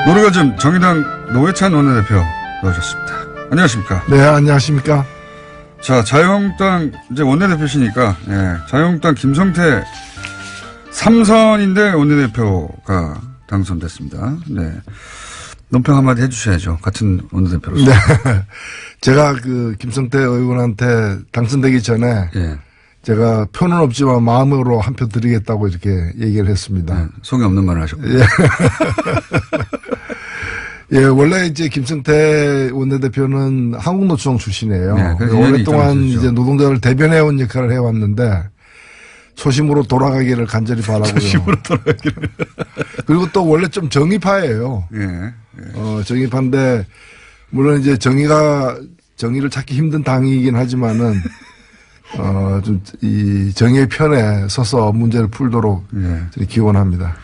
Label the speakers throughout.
Speaker 1: 노르가즘 정의당 노회찬 원내대표 나오셨습니다. 안녕하십니까?
Speaker 2: 네, 안녕하십니까?
Speaker 1: 자, 자유한국당 이제 원내대표시니까, 예, 자유한국당 김성태 3선인데 원내대표가 당선됐습니다. 네. 논평 한마디 해주셔야죠. 같은 원내대표로서.
Speaker 2: 네. 제가 김성태 의원한테 당선되기 전에. 예. 제가 표는 없지만 마음으로 한 표 드리겠다고 이렇게 얘기를 했습니다.
Speaker 1: 네, 속이 없는 말을 하셨군요.
Speaker 2: 예. 예, 원래 이제 김성태 원내대표는 한국노총 출신이에요. 네, 오랫동안 이제 노동자를 대변해온 역할을 해왔는데 초심으로 돌아가기를 간절히 바라고요.
Speaker 1: 초심으로 돌아가기를.
Speaker 2: 그리고 또 원래 좀 정의파예요.
Speaker 1: 예. 예.
Speaker 2: 정의파인데 물론 이제 정의를 찾기 힘든 당이긴 하지만은 좀 이 정의의 편에 서서 문제를 풀도록 예. 기원합니다.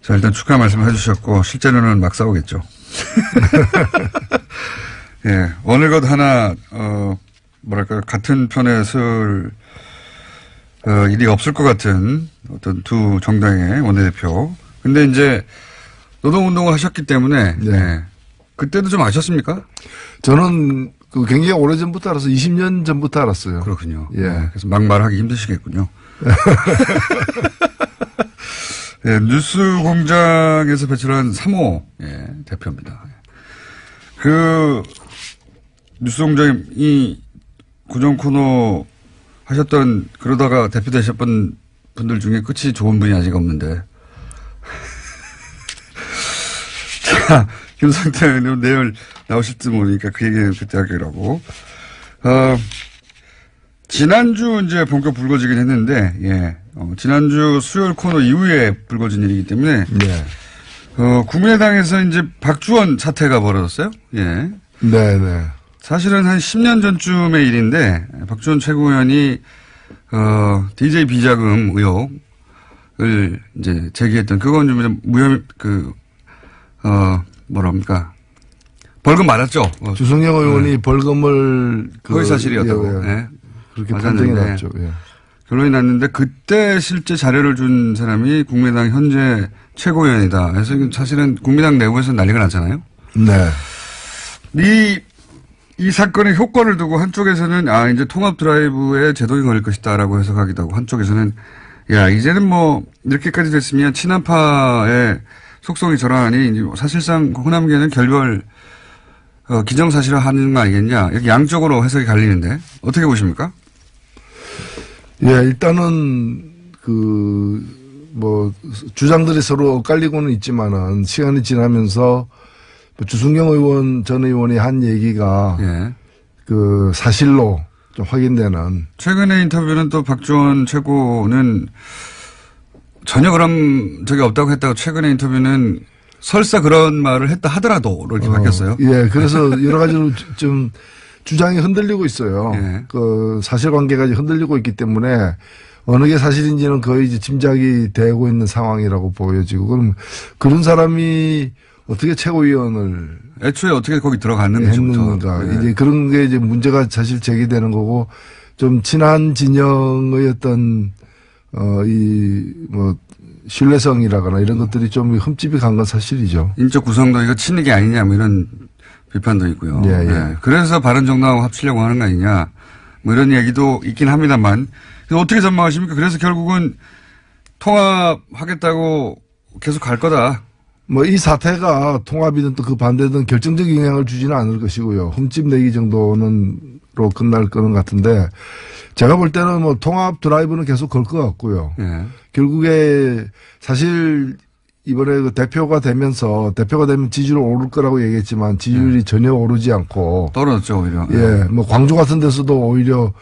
Speaker 1: 자, 일단 축하 말씀해 주셨고 실제로는 막 싸우겠죠. 예, 어느 것 하나 뭐랄까 같은 편에 설 일이 없을 것 같은 어떤 두 정당의 원내대표. 근데 이제 노동운동을 하셨기 때문에 네. 예, 그때도 좀 아셨습니까?
Speaker 2: 저는 굉장히 오래전부터 알았어요. 20년 전부터 알았어요.
Speaker 1: 그렇군요.
Speaker 2: 예.
Speaker 1: 네, 그래서 막 말하기 힘드시겠군요. 예, 뉴스공장에서 배출한 3호 예, 대표입니다. 뉴스공장이 고정 코너 하셨던 그러다가 대표 되셨던 분들 중에 끝이 좋은 분이 아직 없는데. 자, 김성태 의원님 내일 나오실지 모르니까 그 얘기는 그때 하기라고. 지난주 이제 본격 불거지긴 했는데, 예. 지난주 수요일 코너 이후에 불거진 일이기 때문에. 네. 국민의당에서 이제 박주원 사태가 벌어졌어요. 예.
Speaker 2: 네네.
Speaker 1: 사실은 한 10년 전쯤의 일인데, 박주원 최고위원이, DJ 비자금 의혹을 이제 제기했던, 그건 좀 뭐랍니까. 벌금 맞았죠.
Speaker 2: 주승영 의원이 벌금을
Speaker 1: 허위 사실이었다고.
Speaker 2: 예, 예. 그렇게 판정이 났죠. 예.
Speaker 1: 결론이 났는데 그때 실제 자료를 준 사람이 국민의당 현재 최고위원이다. 그래서 사실은 국민의당 내부에서 난리가 났잖아요.
Speaker 2: 네.
Speaker 1: 이 사건의 효과를 두고 한쪽에서는 이제 통합 드라이브에 제동이 걸릴 것이다라고 해석하기도 하고 한쪽에서는 이제는 뭐 이렇게까지 됐으면 친한파의 속성이 저러하니 사실상 호남계는 결별 기정사실화하는 거 아니겠냐. 이렇게 양쪽으로 해석이 갈리는데 어떻게 보십니까?
Speaker 2: 예, 일단은 주장들이 서로 엇갈리고는 있지만은 시간이 지나면서 주승경 의원 전 의원이 한 얘기가 예. 사실로 좀 확인되는.
Speaker 1: 최근의 인터뷰는 또 박주원 최고는 전혀 그런 적이 없다고 했다고 최근의 인터뷰는 설사 그런 말을 했다 하더라도 이렇게 바뀌었어요.
Speaker 2: 예, 그래서 여러 가지로 좀 주장이 흔들리고 있어요. 예. 사실관계가 흔들리고 있기 때문에 어느 게 사실인지는 거의 이제 짐작이 되고 있는 상황이라고 보여지고 그럼 그런 사람이 어떻게 최고위원을
Speaker 1: 애초에 어떻게 거기 들어갔는가
Speaker 2: 예. 이제 그런 게 이제 문제가 사실 제기되는 거고 좀 친한 진영의 어떤 신뢰성이라거나 이런 것들이 좀 흠집이 간 건 사실이죠.
Speaker 1: 인적 구성도 이거 친이게 아니냐 뭐 이런 비판도 있고요.
Speaker 2: 예, 예.
Speaker 1: 네. 그래서 바른정당하고 합치려고 하는 거 아니냐 뭐 이런 얘기도 있긴 합니다만 어떻게 전망하십니까? 그래서 결국은 통합하겠다고 계속 갈 거다.
Speaker 2: 이 사태가 통합이든 또 그 반대든 결정적 영향을 주지는 않을 것이고요. 흠집 내기 정도는로 끝날 거는 같은데 제가 볼 때는 통합 드라이브는 계속 걸 것 같고요. 예. 결국에 사실 이번에 대표가 되면 지지율이 오를 거라고 얘기했지만 지지율이 전혀 오르지 않고
Speaker 1: 떨어졌죠 오히려.
Speaker 2: 예, 광주 같은 데서도 오히려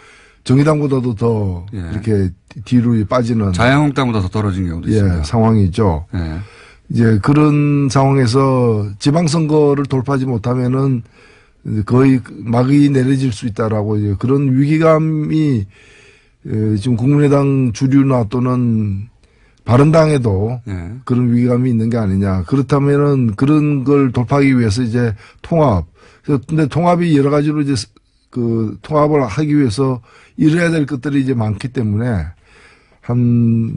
Speaker 2: 정의당보다도 더 예. 이렇게 뒤로 빠지는
Speaker 1: 자유한국당보다 더 떨어진 경우도 있습니다.
Speaker 2: 예, 상황이죠. 예. 이제 그런 상황에서 지방선거를 돌파하지 못하면은 거의 막이 내려질 수 있다라고 그런 위기감이 지금 국민의당 주류나 또는 바른당에도 네. 그런 위기감이 있는 게 아니냐. 그렇다면은 그런 걸 돌파하기 위해서 이제 통합. 근데 통합이 여러 가지로 이제 통합을 하기 위해서 이뤄야 될 것들이 이제 많기 때문에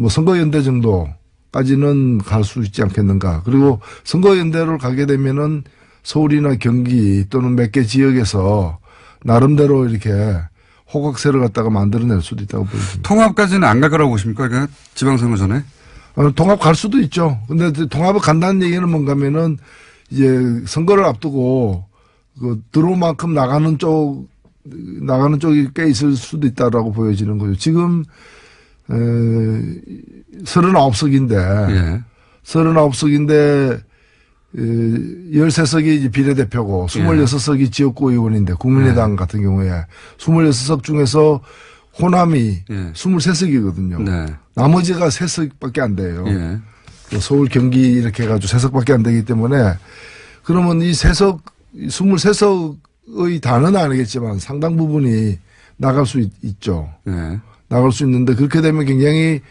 Speaker 2: 선거연대 정도가 까지는 갈 수 있지 않겠는가. 그리고 선거연대를 가게 되면은 서울이나 경기 또는 몇 개 지역에서 나름대로 이렇게 호각세를 갖다가 만들어낼 수도 있다고 보입니다.
Speaker 1: 통합까지는 안 갈 거라고 보십니까? 그러니까 지방선거 전에?
Speaker 2: 통합 갈 수도 있죠. 근데 통합을 간다는 얘기는 뭔가 하면은 이제 선거를 앞두고 그 들어올 만큼 나가는 쪽이 꽤 있을 수도 있다라고 보여지는 거죠. 지금 39석인데
Speaker 1: 예.
Speaker 2: 39석인데 13석이 이제 비례대표고 26석이 지역구 의원인데 국민의당 같은 경우에 26석 중에서 호남이 23석이거든요. 네. 나머지가 3석밖에 안 돼요. 예. 서울, 경기 이렇게 해가지고 3석밖에 안 되기 때문에 그러면 이 23석의 다는 아니겠지만 상당 부분이 나갈 수 있죠. 예. 나갈 수 있는데 그렇게 되면 굉장히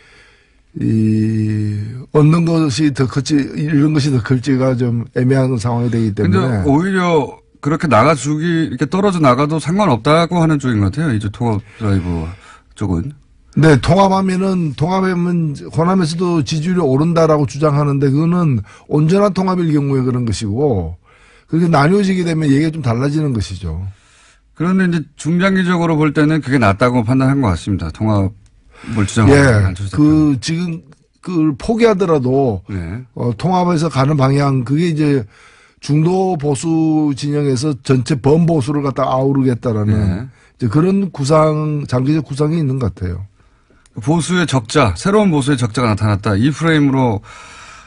Speaker 2: 얻는 것이 더 클지, 잃는 것이 더 클지가 좀 애매한 상황이 되기 때문에.
Speaker 1: 근데 오히려 그렇게 나가주기, 이렇게 떨어져 나가도 상관없다고 하는 쪽인 것 같아요. 이제 통합 드라이브 쪽은.
Speaker 2: 네, 통합하면 호남에서도 지지율이 오른다라고 주장하는데 그거는 온전한 통합일 경우에 그런 것이고 그렇게 나뉘어지게 되면 얘기가 좀 달라지는 것이죠.
Speaker 1: 그런데 이제 중장기적으로 볼 때는 그게 낫다고 판단한 것 같습니다. 통합을 주장하는.
Speaker 2: 예. 지금 그걸 포기하더라도 네. 통합해서 가는 방향 그게 이제 중도 보수 진영에서 전체 범보수를 갖다 아우르겠다라는 네. 이제 그런 장기적 구상이 있는 것 같아요.
Speaker 1: 보수의 적자, 새로운 보수의 적자가 나타났다. 이 프레임으로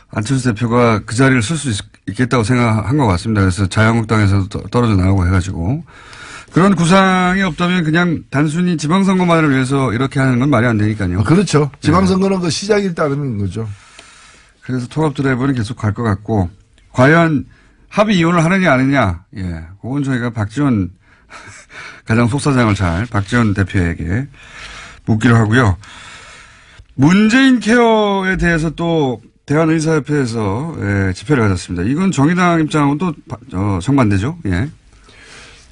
Speaker 1: 안철수 대표가 그 자리를 쓸 수 있겠다고 생각한 것 같습니다. 그래서 자유한국당에서도 떨어져 나오고 해가지고. 그런 구상이 없다면 그냥 단순히 지방선거만을 위해서 이렇게 하는 건 말이 안 되니까요.
Speaker 2: 그렇죠. 지방선거는 네. 그 시작일 따름인 거죠.
Speaker 1: 그래서 통합 드라이브는 계속 갈 것 같고, 과연 합의 이혼을 하느냐 안 하느냐, 예. 그건 저희가 박지원 가장 속사정을 박지원 대표에게 묻기로 하고요. 문재인 케어에 대해서 또 대한의사협회에서 예, 집회를 가졌습니다. 이건 정의당 입장하고는 또 정반대죠. 예.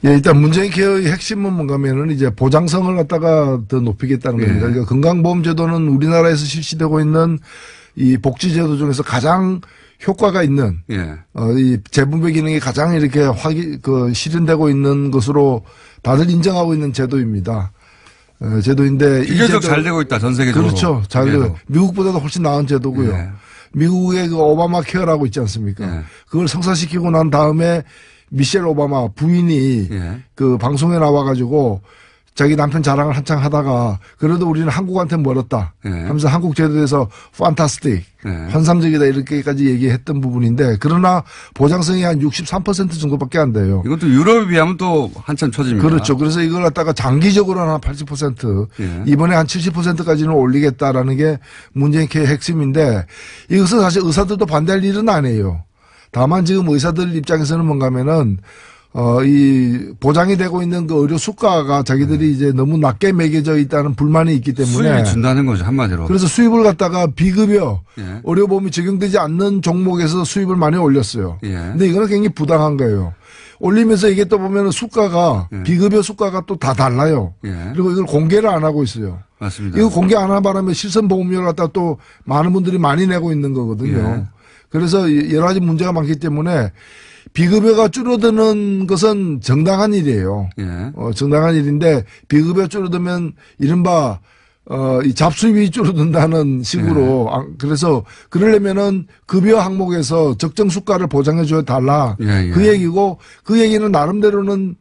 Speaker 2: 예, 일단 문재인 케어의 핵심은 뭔가면은 이제 보장성을 갖다가 더 높이겠다는 겁니다. 예. 그러니까 건강보험제도는 우리나라에서 실시되고 있는 이 복지제도 중에서 가장 효과가 있는 예. 이 재분배 기능이 가장 이렇게 실현되고 있는 것으로 다들 인정하고 있는 제도입니다. 제도인데
Speaker 1: 비교적 잘 되고 있다 전 세계적으로.
Speaker 2: 그렇죠. 잘 되고 미국보다도 훨씬 나은 제도고요. 예. 미국의 그 오바마 케어라고 있지 않습니까? 예. 그걸 성사시키고 난 다음에 미셸 오바마 부인이 예. 그 방송에 나와가지고 자기 남편 자랑을 한창 하다가 그래도 우리는 한국한테 멀었다 예. 하면서 한국 제도에서 판타스틱 예. 환상적이다 이렇게까지 얘기했던 부분인데 그러나 보장성이 한 63% 정도밖에 안 돼요.
Speaker 1: 이것도 유럽에 비하면 또 한참 처집니다.
Speaker 2: 그렇죠. 그래서 이걸 갖다가 장기적으로는 한 80% 예. 이번에 한 70%까지는 올리겠다라는 게 문재인 케어의 핵심인데 이것은 사실 의사들도 반대할 일은 아니에요. 다만 지금 의사들 입장에서는 뭔가면은 이 보장이 되고 있는 그 의료 수가가 자기들이 이제 너무 낮게 매겨져 있다는 불만이 있기 때문에
Speaker 1: 수입이 준다는 거죠 한마디로.
Speaker 2: 그래서 수입을 갖다가 비급여
Speaker 1: 예.
Speaker 2: 의료보험이 적용되지 않는 종목에서 수입을 많이 올렸어요. 예. 근데 이거는 굉장히 부당한 거예요. 올리면서 이게 또 보면 수가가 예. 비급여 수가가 또 다 달라요. 예. 그리고 이걸 공개를 안 하고 있어요.
Speaker 1: 맞습니다.
Speaker 2: 이거 공개 안 하는 바람에 실손보험료를 갖다 또 많은 분들이 많이 내고 있는 거거든요. 예. 그래서 여러 가지 문제가 많기 때문에 비급여가 줄어드는 것은 정당한 일이에요. 예. 정당한 일인데 비급여 줄어들면 이른바 이 잡수입이 줄어든다는 식으로 예. 그래서 그러려면은 급여 항목에서 적정 수가를 보장해 줘야 달라. 예, 예. 그 얘기고 그 얘기는 나름대로는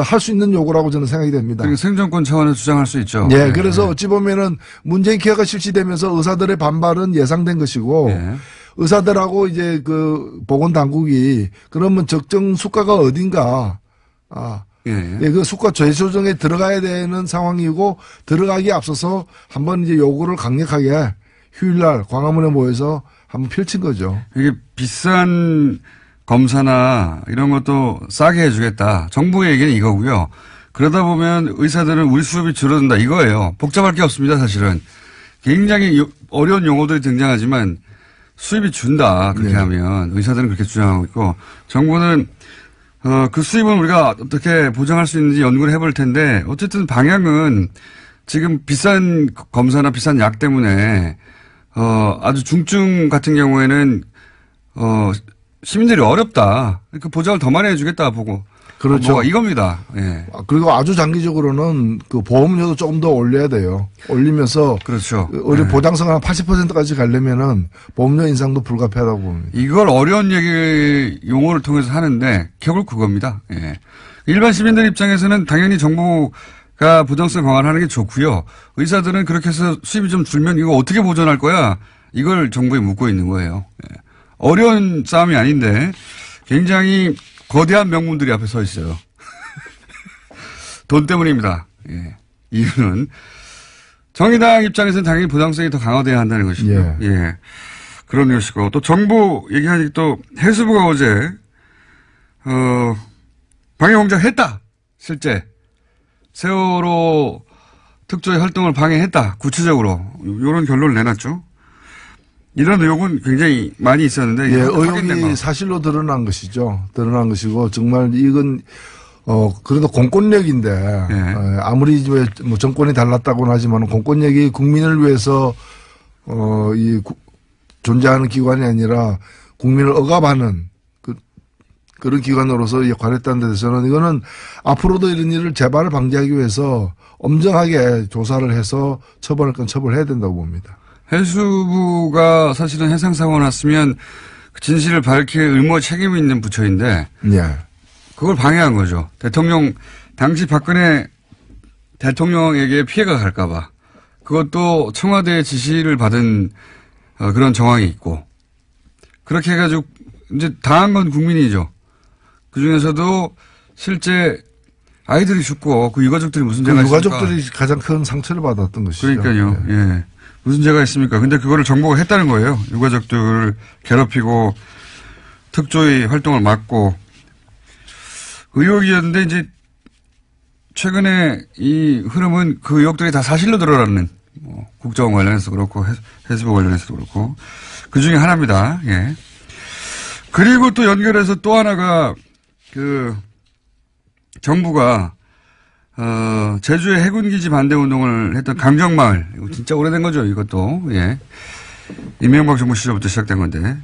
Speaker 2: 할 수 있는 요구라고 저는 생각이 됩니다.
Speaker 1: 생존권 차원에서 주장할 수 있죠.
Speaker 2: 예, 예. 그래서 어찌 보면은 문재인 케어가 실시되면서 의사들의 반발은 예상된 것이고 예. 의사들하고 이제 그 보건당국이 그러면 적정 수가가 어딘가 예, 그 수가 재조정에 들어가야 되는 상황이고 들어가기에 앞서서 한번 이제 요구를 강력하게 휴일날 광화문에 모여서 한번 펼친 거죠.
Speaker 1: 이게 비싼 검사나 이런 것도 싸게 해주겠다. 정부의 얘기는 이거고요. 그러다 보면 의사들은 우리 수입이 줄어든다 이거예요. 복잡할 게 없습니다 사실은. 굉장히 어려운 용어들이 등장하지만 수입이 준다 그렇게 네. 하면 의사들은 그렇게 주장하고 있고 정부는 그 수입은 우리가 어떻게 보장할 수 있는지 연구를 해볼 텐데 어쨌든 방향은 지금 비싼 검사나 비싼 약 때문에 아주 중증 같은 경우에는 시민들이 어렵다. 그 보장을 더 많이 해주겠다 보고.
Speaker 2: 그렇죠.
Speaker 1: 이겁니다. 예.
Speaker 2: 그리고 아주 장기적으로는 그 보험료도 조금 더 올려야 돼요. 올리면서.
Speaker 1: 그렇죠.
Speaker 2: 우리 보장성 한 80%까지 가려면은 보험료 인상도 불가피하다고 봅니다.
Speaker 1: 이걸 어려운 얘기 용어를 통해서 하는데 결국 그겁니다. 예. 일반 시민들 입장에서는 당연히 정부가 보장성 강화하는 게 좋고요. 의사들은 그렇게 해서 수입이 좀 줄면 이거 어떻게 보전할 거야? 이걸 정부에 묻고 있는 거예요. 예. 어려운 싸움이 아닌데 굉장히 거대한 명문들이 앞에 서 있어요. 돈 때문입니다. 예. 이유는 정의당 입장에서는 당연히 보장성이 더 강화돼야 한다는 것이고요.
Speaker 2: 예.
Speaker 1: 예. 그런 것이고 또 정부 얘기하니까 또 해수부가 어제 방해공작 했다. 실제 세월호 특조위 활동을 방해했다. 구체적으로 이런 결론을 내놨죠. 이런 의혹은 굉장히 많이 있었는데.
Speaker 2: 예, 의혹이 사실로 드러난 것이죠. 드러난 것이고, 정말 이건, 그래도 공권력인데, 예. 아무리 뭐 정권이 달랐다고는 하지만 공권력이 국민을 위해서, 존재하는 기관이 아니라 국민을 억압하는 그런 기관으로서 역할을 했다는 데서는 이거는 앞으로도 이런 일을 재발을 방지하기 위해서 엄정하게 조사를 해서 처벌할 건 처벌해야 된다고 봅니다.
Speaker 1: 해수부가 사실은 해상사고가 났으면 진실을 밝힐 의무 책임이 있는 부처인데
Speaker 2: 예.
Speaker 1: 그걸 방해한 거죠. 당시 박근혜 대통령에게 피해가 갈까 봐. 그것도 청와대의 지시를 받은 그런 정황이 있고 그렇게 해가지고 이제 당한 건 국민이죠. 그중에서도 실제 아이들이 죽고 그 유가족들이 무슨 죄가 있습니까?
Speaker 2: 유가족들이 가장 큰 상처를 받았던 것이죠.
Speaker 1: 그러니까요.
Speaker 2: 예.
Speaker 1: 예. 무슨 죄가 있습니까? 근데 그거를 정부가 했다는 거예요. 유가족들을 괴롭히고 특조위 활동을 막고 의혹이었는데 이제 최근에 이 흐름은 그 의혹들이 다 사실로 드러나는 국정원 관련해서 그렇고 해수부 관련해서도 그렇고 그중에 하나입니다. 예. 그리고 또 연결해서 또 하나가 그 정부가 제주의 해군기지 반대 운동을 했던 강정마을. 이거 진짜 오래된 거죠, 이것도. 예. 이명박 정부 시절부터 시작된 건데.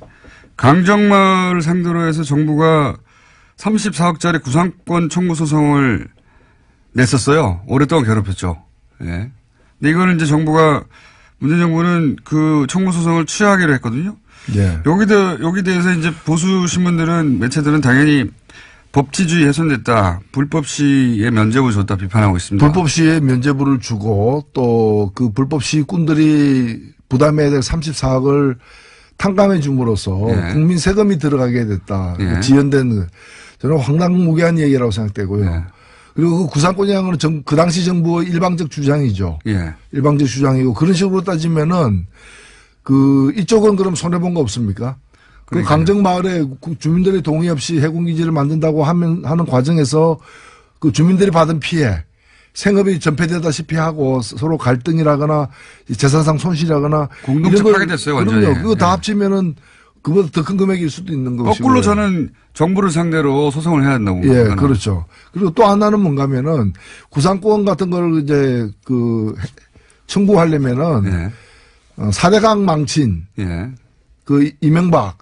Speaker 1: 강정마을을 상대로 해서 정부가 34억짜리 구상권 청구 소송을 냈었어요. 오랫동안 괴롭혔죠. 예. 근데 이거는 이제 문재인 정부는 그 청구 소송을 취하하기로 했거든요.
Speaker 2: 예.
Speaker 1: 여기 대해서 이제 보수 신문들은, 매체들은 당연히 법치주의 훼손됐다. 불법 시에 면죄부 줬다 비판하고 있습니다.
Speaker 2: 불법 시에 면죄부를 주고 또 그 불법 시군들이 부담해야 될 34억을 탕감해 줌으로써
Speaker 1: 예.
Speaker 2: 국민 세금이 들어가게 됐다.
Speaker 1: 예.
Speaker 2: 지연된 저는 황당무계한 얘기라고 생각되고요.
Speaker 1: 예.
Speaker 2: 그리고 그 구상권이라는 건 그 당시 정부의 일방적 주장이죠.
Speaker 1: 예.
Speaker 2: 일방적 주장이고 그런 식으로 따지면은 이쪽은 그럼 손해본 거 없습니까? 그 강정마을에 주민들의 동의 없이 해군기지를 만든다고 하는 과정에서 그 주민들이 받은 피해, 생업이 전폐되다시피 하고 서로 갈등이라거나 재산상 손실이라거나.
Speaker 1: 공동체 파괴됐어요, 완전히.
Speaker 2: 그럼요. 그거 다
Speaker 1: 예.
Speaker 2: 합치면은 그보다 더 큰 금액일 수도 있는 것이고.
Speaker 1: 거꾸로 저는 정부를 상대로 소송을 해야 된다고.
Speaker 2: 예, 생각합니다. 그렇죠. 그리고 또 하나는 뭔가 하면은 구상권 같은 걸 이제 청구하려면은
Speaker 1: 예.
Speaker 2: 4대강 망친.
Speaker 1: 예.
Speaker 2: 이명박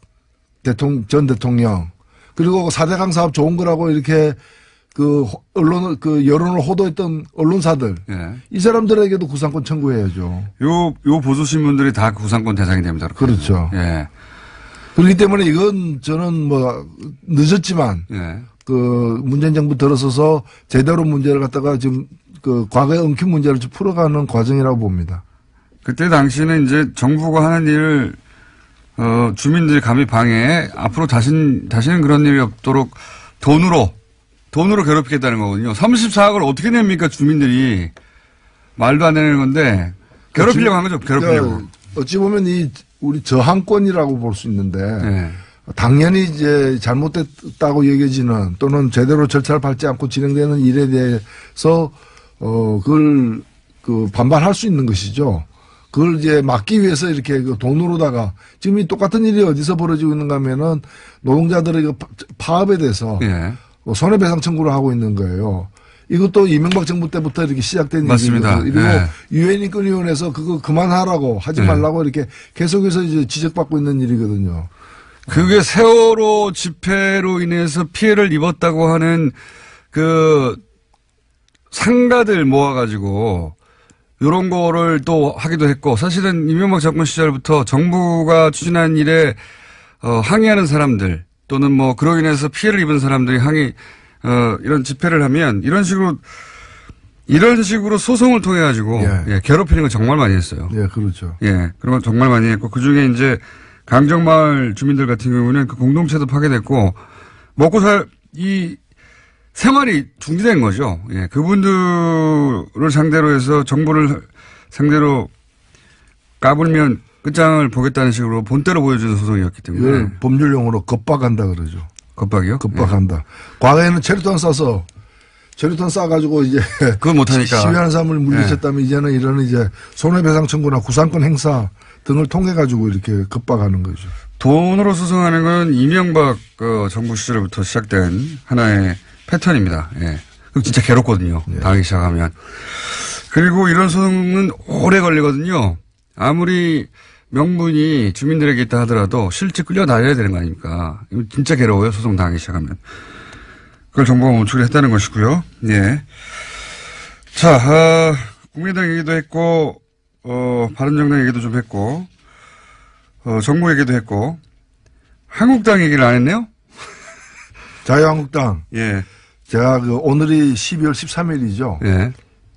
Speaker 2: 전 대통령 그리고 4대강 사업 좋은 거라고 이렇게 여론을 호도했던 언론사들
Speaker 1: 예.
Speaker 2: 이 사람들에게도 구상권 청구해야죠.
Speaker 1: 요 보수신문들이 다 구상권 대상이 됩니다.
Speaker 2: 그렇죠.
Speaker 1: 예.
Speaker 2: 그렇기 때문에 이건 저는 늦었지만
Speaker 1: 예.
Speaker 2: 문재인 정부 들어서서 제대로 문제를 갖다가 지금 과거에 엉킨 문제를 좀 풀어가는 과정이라고 봅니다.
Speaker 1: 그때 당시는 이제 정부가 하는 일을 주민들이 감히 방해해 앞으로 다시는 그런 일이 없도록 돈으로 괴롭히겠다는 거거든요. 34억을 어떻게 냅니까 주민들이. 말도 안 되는 건데 괴롭히려고 한 거죠. 괴롭히려고.
Speaker 2: 어찌 보면 우리 저항권이라고 볼 수 있는데
Speaker 1: 네.
Speaker 2: 당연히 이제 잘못됐다고 여겨지는 또는 제대로 절차를 밟지 않고 진행되는 일에 대해서 그걸 반발할 수 있는 것이죠. 그걸 이제 막기 위해서 이렇게 돈으로다가 지금 이 똑같은 일이 어디서 벌어지고 있는가 하면은 노동자들의 파업에 대해서
Speaker 1: 예.
Speaker 2: 손해배상 청구를 하고 있는 거예요. 이것도 이명박 정부 때부터 이렇게 시작된
Speaker 1: 맞습니다.
Speaker 2: 일이거든요. 그리고
Speaker 1: 예.
Speaker 2: 유엔 인권위원회에서 그거 그만하라고 하지 말라고 이렇게 계속해서 이제 지적받고 있는 일이거든요.
Speaker 1: 그게 세월호 집회로 인해서 피해를 입었다고 하는 그 상가들 모아가지고 이런 거를 또 하기도 했고 사실은 이명박 정권 시절부터 정부가 추진한 일에 항의하는 사람들 또는 뭐 그로 인해서 피해를 입은 사람들이 이런 집회를 하면 이런 식으로 소송을 통해 가지고 예, 괴롭히는 거 정말 많이 했어요.
Speaker 2: 예, 그렇죠.
Speaker 1: 예, 그런 거 정말 많이 했고 그 중에 이제 강정마을 주민들 같은 경우는 그 공동체도 파괴됐고 먹고 이 생활이 중지된 거죠. 예, 그분들을 상대로 해서 정부를 상대로 까불면 끝장을 보겠다는 식으로 본때로 보여주는 소송이었기 때문에.
Speaker 2: 이걸 법률용어로 겁박한다 그러죠.
Speaker 1: 겁박이요?
Speaker 2: 겁박한다. 예. 과거에는 체류탄 쏴가지고 이제.
Speaker 1: 그건 못하니까.
Speaker 2: 시위하는 사람을 물리쳤다면 예. 이제는 이런 이제 손해배상 청구나 구상권 행사 등을 통해 가지고 이렇게 겁박하는 거죠.
Speaker 1: 돈으로 소송하는 건 이명박 정부 시절부터 시작된 하나의 패턴입니다. 예. 그거 진짜 괴롭거든요. 예. 당하기 시작하면. 그리고 이런 소송은 오래 걸리거든요. 아무리 명분이 주민들에게 있다 하더라도 실제 끌려다녀야 되는 거 아닙니까? 이거 진짜 괴로워요. 소송 당하기 시작하면. 그걸 정부가 멈추려 했다는 것이고요. 예. 자, 국민의당 얘기도 했고, 바른정당 얘기도 좀 했고, 정부 얘기도 했고, 한국당 얘기를 안 했네요?
Speaker 2: 자유한국당.
Speaker 1: 예.
Speaker 2: 제가 오늘이 12월 13일이죠.
Speaker 1: 예.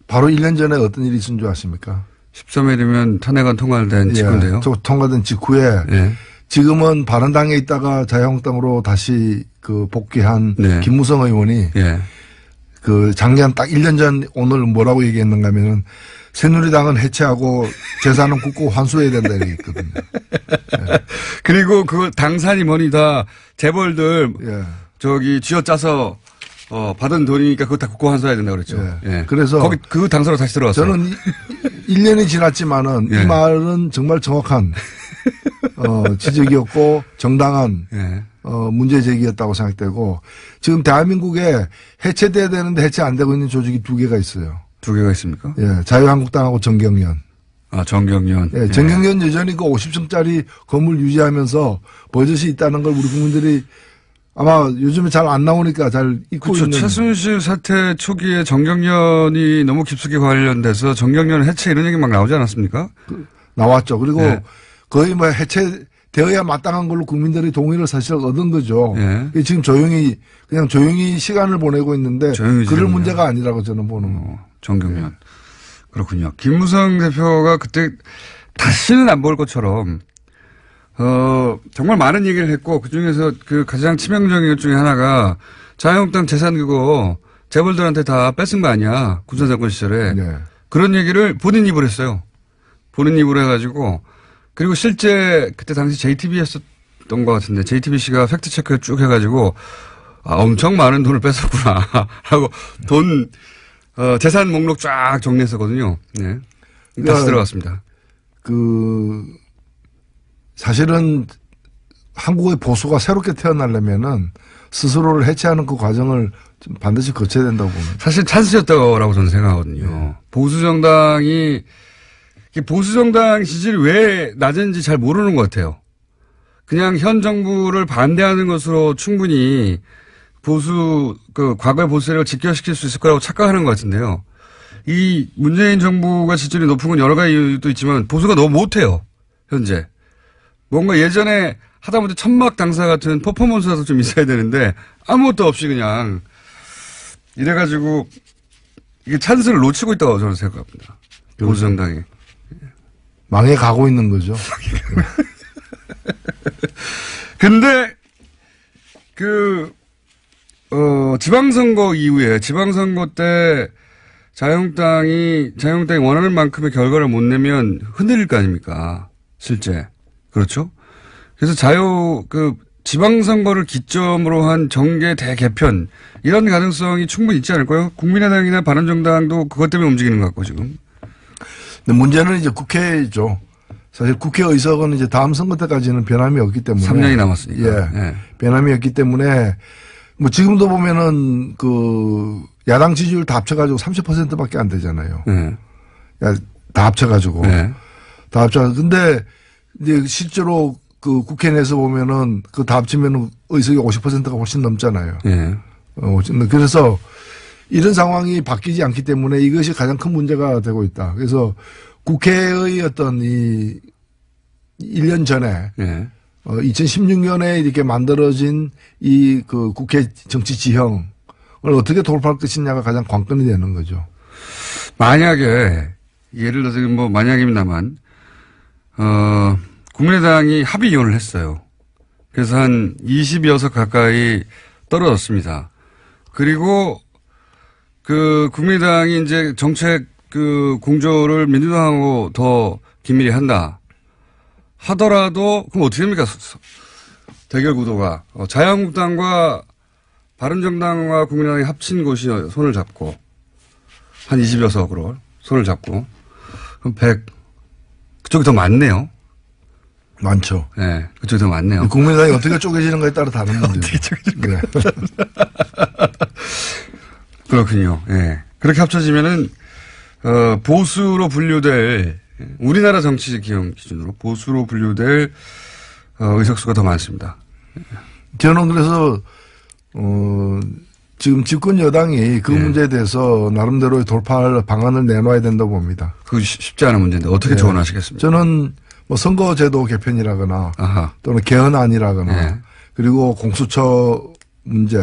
Speaker 2: 바로 1년 전에 어떤 일이 있은 줄 아십니까?
Speaker 1: 13일이면 탄핵안 통과된 직후인데요.
Speaker 2: 예. 통과된 직후에. 예. 지금은 바른당에 있다가 자유한국당으로 다시 복귀한 네. 김무성 의원이. 예. 작년 딱 1년 전 오늘 뭐라고 얘기했는가 하면은 새누리당은 해체하고 재산은 굳고 환수해야 된다 이랬거든요. 예.
Speaker 1: 그리고 그 당산이 뭐니 다 재벌들
Speaker 2: 예.
Speaker 1: 쥐어짜서 받은 돈이니까 그거 다 국고 환수해야 된다고 그랬죠.
Speaker 2: 예. 예. 그래서
Speaker 1: 거기 그 당사로 다시 들어왔어요.
Speaker 2: 저는 1년이 지났지만은
Speaker 1: 예.
Speaker 2: 이 말은 정말 정확한 지적이었고 정당한
Speaker 1: 예.
Speaker 2: 문제 제기였다고 생각되고 지금 대한민국에 해체돼야 되는데 해체 안 되고 있는 조직이 2개가 있어요.
Speaker 1: 2개가 있습니까?
Speaker 2: 예. 자유한국당하고 정경련.
Speaker 1: 아, 정경련.
Speaker 2: 예. 정경련 여전히 그 50층짜리 건물 유지하면서 버젓이 있다는 걸 우리 국민들이 아마 요즘에 잘 안 나오니까 잘 잊고
Speaker 1: 그렇죠.
Speaker 2: 있는.
Speaker 1: 최순실 사태 초기에 정경련이 너무 깊숙이 관련돼서 정경련 해체 이런 얘기 막 나오지 않았습니까?
Speaker 2: 나왔죠. 그리고 네. 거의 뭐 해체되어야 마땅한 걸로 국민들이 동의를 사실 얻은 거죠. 네. 지금 그냥 조용히 시간을 보내고 있는데 그럴 문제가 아니라고 저는 보는 거.
Speaker 1: 정경련. 네. 그렇군요. 김무성 대표가 그때 다시는 안 볼 것처럼 정말 많은 얘기를 했고, 그 중에서 그 가장 치명적인 것 중에 하나가 자유한국당 재산 그거 재벌들한테 다 뺏은 거 아니야. 군사정권 시절에. 네. 그런 얘기를 본인 입으로 했어요. 본인 입으로 해가지고, 그리고 실제 그때 당시 JTBC였던 것 같은데, JTBC가 팩트체크 쭉 해가지고, 엄청 많은 돈을 뺏었구나. 하고 재산 목록 쫙 정리했었거든요. 네. 다시 들어갔습니다.
Speaker 2: 사실은 한국의 보수가 새롭게 태어나려면은 스스로를 해체하는 그 과정을 반드시 거쳐야 된다고 봅니다.
Speaker 1: 사실 찬스였다고 저는 생각하거든요. 네. 보수정당 지지율이 왜 낮은지 잘 모르는 것 같아요. 그냥 현 정부를 반대하는 것으로 충분히 과거의 보수 세력을 직결시킬 수 있을 거라고 착각하는 것 같은데요. 이 문재인 정부가 지지율이 높은 건 여러 가지 이유도 있지만 보수가 너무 못해요. 현재. 뭔가 예전에 하다못해 천막 당사 같은 퍼포먼스라도 좀 있어야 되는데 아무것도 없이 그냥 이래가지고 이게 찬스를 놓치고 있다고 저는 생각합니다. 보수정당이.
Speaker 2: 망해 가고 있는 거죠.
Speaker 1: 근데 지방선거 이후에 지방선거 때 자유한국당이 원하는 만큼의 결과를 못 내면 흔들릴 거 아닙니까? 실제. 그렇죠? 그래서 지방선거를 기점으로 한 정계 대개편, 이런 가능성이 충분히 있지 않을까요? 국민의당이나 바른정당도 그것 때문에 움직이는 것 같고, 지금.
Speaker 2: 근데 문제는 이제 국회죠. 사실 국회 의석은 이제 다음 선거 때까지는 변함이 없기 때문에.
Speaker 1: 3년이 남았으니까.
Speaker 2: 예. 예. 변함이 없기 때문에 뭐 지금도 보면은 그 야당 지지율 다 합쳐가지고 30%밖에 안 되잖아요. 다 합쳐가지고. 다 합쳐. 근데 이제 실제로 그 국회 내에서 보면은 그 다 합치면 의석이 50%가 훨씬 넘잖아요. 그래서 이런 상황이 바뀌지 않기 때문에 이것이 가장 큰 문제가 되고 있다. 그래서 국회의 어떤 이 1년 전에 2016년에 이렇게 만들어진 이 그 국회 정치 지형을 어떻게 돌파할 것이냐가 가장 관건이 되는 거죠.
Speaker 1: 만약에 예를 들어서 뭐 만약입니다만 국민의당이 합의위원을 했어요. 그래서 한 20여석 가까이 떨어졌습니다. 그리고 그 국민의당이 이제 정책 그 공조를 민주당하고 더 긴밀히 한다 하더라도 그럼 어떻게 됩니까? 대결 구도가 자유한국당과 바른정당과 국민의당이 합친 곳이 손을 잡고 한 20여석으로 손을 잡고 그럼 100 그쪽이 더 많네요.
Speaker 2: 많죠.
Speaker 1: 네, 그쪽이 더 많네요.
Speaker 2: 국민의당이 어떻게 쪼개지는가에 따라 다른 문제죠.
Speaker 1: 네. 그렇군요. 예. 네. 그렇게 합쳐지면은 보수로 분류될 우리나라 정치 기형 기준으로 보수로 분류될 의석수가 더 많습니다.
Speaker 2: 저는 그래서 지금 집권 여당이 그 문제에 대해서 나름대로의 돌파할 방안을 내놔야 된다고 봅니다.
Speaker 1: 그거 쉽지 않은 문제인데 어떻게 조언하시겠습니까?
Speaker 2: 저는 뭐 선거제도 개편이라거나 또는 개헌안이라거나 그리고 공수처 문제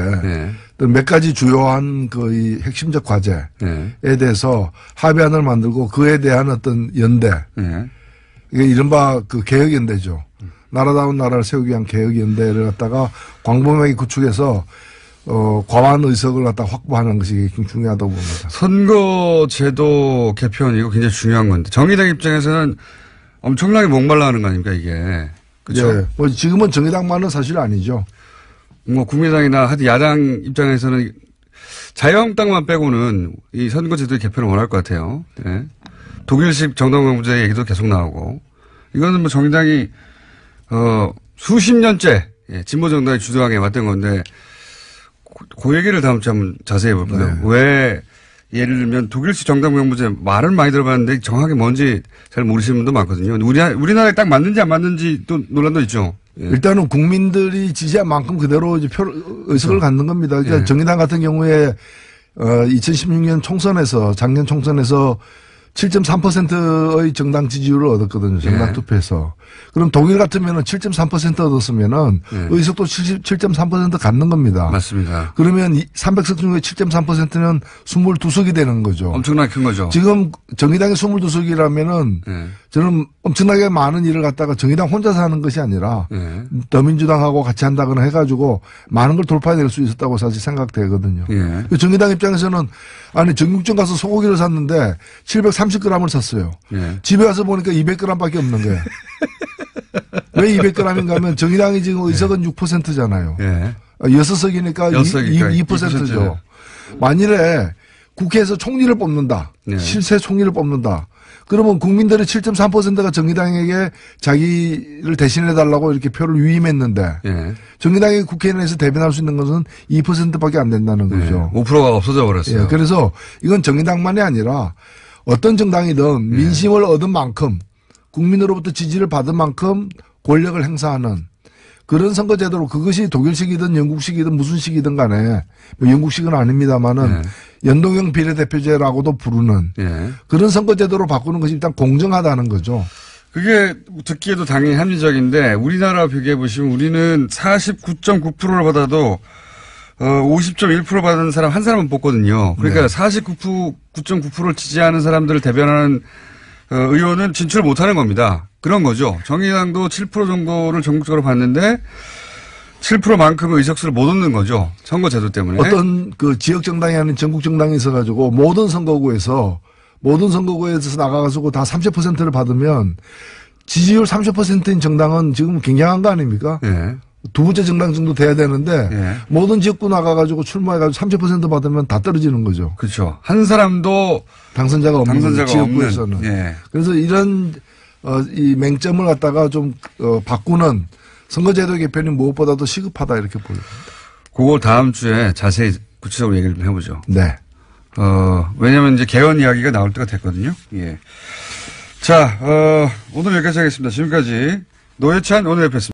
Speaker 2: 또 몇 가지 주요한 그 핵심적 과제에 대해서 합의안을 만들고 그에 대한 어떤 연대 이게 이른바 그 개혁연대죠. 나라다운 나라를 세우기 위한 개혁연대를 갖다가 광범위하게 구축해서 과반 의석을 갖다 확보하는 것이 굉장히 중요하다고 봅니다.
Speaker 1: 선거제도 개편 이거 굉장히 중요한 건데 정의당 입장에서는 엄청나게 목말라 하는 거 아닙니까 이게. 그렇죠.
Speaker 2: 예. 뭐 지금은 정의당만은 사실 아니죠.
Speaker 1: 뭐 국민의당이나 하여튼 야당 입장에서는 자유한국당만 빼고는 이 선거제도의 개편을 원할 것 같아요. 예. 독일식 정당방문제 얘기도 계속 나오고 이거는 뭐 정의당이 수십 년째 진보 정당이 주도하게 왔던 건데 그 얘기를 다음 주에 한번 자세히 해볼까요? 왜 예를 들면 독일식 정당방문제 말은 많이 들어봤는데 정확하게 뭔지 잘 모르시는 분도 많거든요. 우리나라에 딱 맞는지 안 맞는지 또 논란도 있죠. 예.
Speaker 2: 일단은 국민들이 지지한 만큼 그대로 이제 의석을 갖는 겁니다. 그러니까 정의당 같은 경우에 2016년 총선에서 작년 총선에서 7.3%의 정당 지지율을 얻었거든요. 정당 투표에서. 그럼 독일 같으면은 7.3% 얻었으면은 의석도 7.3% 갖는 겁니다.
Speaker 1: 맞습니다.
Speaker 2: 그러면 300석 중에 7.3%는 22석이 되는 거죠.
Speaker 1: 엄청나게 큰 거죠.
Speaker 2: 지금 정의당이 22석이라면은 저는 엄청나게 많은 일을 갖다가 정의당 혼자서 하는 것이 아니라 더민주당하고 같이 한다거나 해가지고 많은 걸 돌파해낼 수 있었다고 사실 생각되거든요. 정의당 입장에서는 아니 정육점 가서 소고기를 샀는데 730g을 샀어요. 집에 와서 보니까 200g밖에 없는 거예요. 왜 200g인가 하면 정의당이 지금 의석은 6%잖아요. 6석이니까 2%죠. 만일에 국회에서 총리를 뽑는다. 실세 총리를 뽑는다. 그러면 국민들의 7.3%가 정의당에게 자기를 대신해달라고 이렇게 표를 위임했는데 정의당이 국회 내에서 대변할 수 있는 것은 2%밖에 안 된다는 거죠.
Speaker 1: 5%가 없어져 버렸어요.
Speaker 2: 그래서 이건 정의당만이 아니라 어떤 정당이든 민심을 얻은 만큼 국민으로부터 지지를 받은 만큼 권력을 행사하는 그런 선거제도로 그것이 독일식이든 영국식이든 무슨 식이든 간에 뭐 영국식은 아닙니다만은 연동형 비례대표제라고도 부르는 그런 선거제도로 바꾸는 것이 일단 공정하다는 거죠.
Speaker 1: 그게 듣기에도 당연히 합리적인데 우리나라 비교해 보시면 우리는 49.9%를 받아도 50.1% 받은 사람 한 사람은 뽑거든요. 그러니까 49.9%를 지지하는 사람들을 대변하는 의원은 진출을 못하는 겁니다. 그런 거죠. 정의당도 7% 정도를 전국적으로 받는데 7%만큼의 의석수를 못 얻는 거죠. 선거제도 때문에.
Speaker 2: 어떤 그 지역 정당이 아닌 전국 정당이 있어가지고 모든 선거구에서 나가가지고 다 30%를 받으면 지지율 30%인 정당은 지금 굉장한 거 아닙니까? 두 번째 정당 정도 돼야 되는데 모든 지역구 나가가지고 출마해가지고 30% 받으면 다 떨어지는 거죠.
Speaker 1: 그렇죠. 한 사람도
Speaker 2: 당선자가 없는 지역구에서는. 그래서 이런 이 맹점을 갖다가 좀 바꾸는 선거제도 개편이 무엇보다도 시급하다 이렇게 보입니다.
Speaker 1: 그거 다음 주에 자세히 구체적으로 얘기를 좀 해보죠.
Speaker 2: 네.
Speaker 1: 왜냐면 이제 개헌 이야기가 나올 때가 됐거든요. 예. 자, 오늘 여기까지 하겠습니다. 지금까지 노회찬 원내대표였습니다.